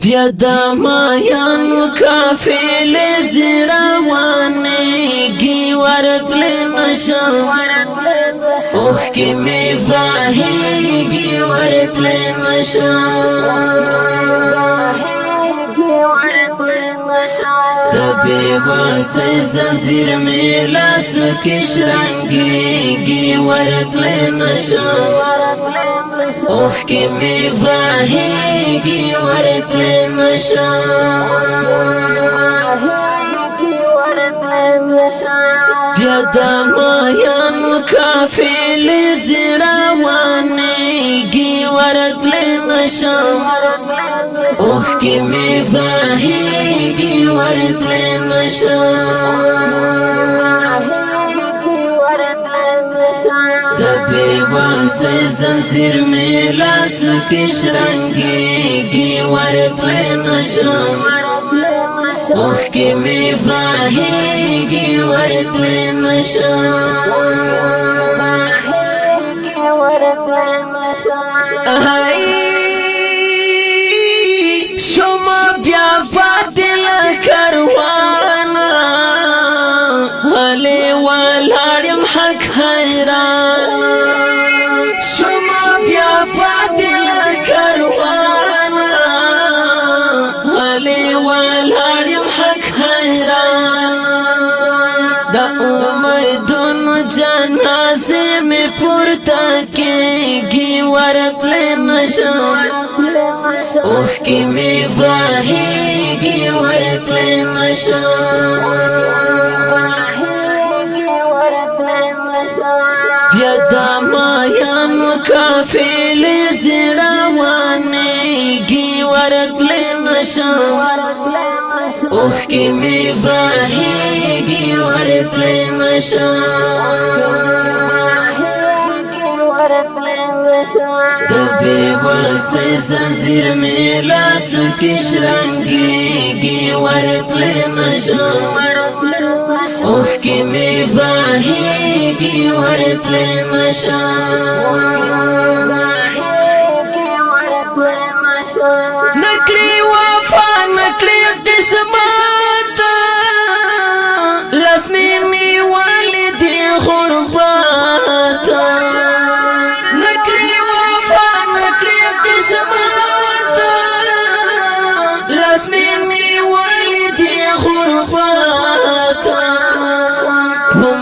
بیا د مایانو کافل زروانیږي ورتلی نشم اوښکې مې بهیږي ورتلی نشم د بېوسۍ زنځیر مې لاسو کې شرنګېږي ورتلی نشم اوښکې مې بهیږي ورتلی نشم بیا د مایانو کافل زروانیږي ورتلی نشم اوښکې مې بهیږي ورتلی نشم د بېوسۍ زنځیر مې لاسو کې شرنګېږي ورتلی نشم اوښکې مې بهیږي ورتلی نشم شما بیا پاتې له کاروانه غلی ولاړ یم حق حیرانه شما بیا پاتې له کاروانه غلی ولاړ یم حق حیرانه د امیدونو جنازې مې پورته کېږي ورتلی نشم اوښکې مې بهیږي ورتلی نشم بیا د مایانو کافل زروانیږي ورتلی نشم اوښکې مې بهیږي ورتلی نشم د بېوسۍ زنځیر مې لاسو کې شرنګېږي ورتلی نشم اوښکې مې بهیږي ورتلی نشم نکړې وفا نکړې قسمت لاس مې نیولې دي غربت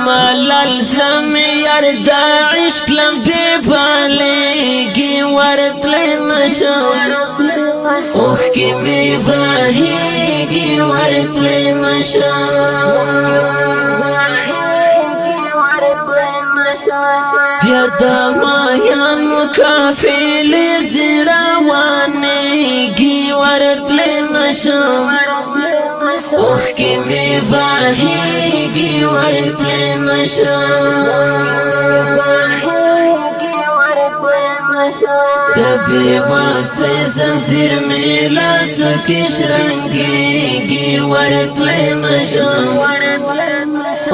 ملال زم یار دا عشق لمبې بالېږي ورتلی نشم اوښکې مې بهیږي ورتلی نشم بیا د مایانو کافل زروانیږي ورتلی نشم اوښکې مې بهیږي ورتلی نشم د بېوسۍ زنځیر مې لاسو کې شرنګېږي ورتلی نشم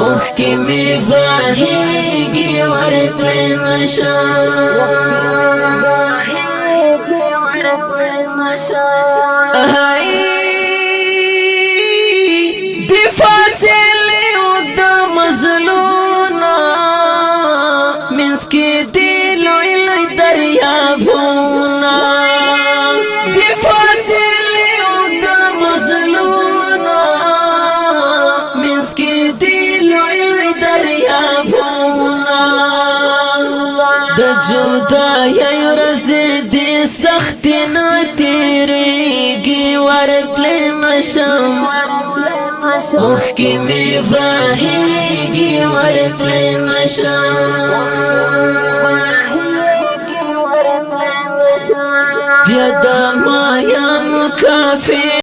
اوښکې مې بهیږي ورتلی نشم جدای ورځې دې سختې نه تېرېږي ورتلی نشم اوښکې مې بهیږي ورتلی نشم بیا د مایانو کافل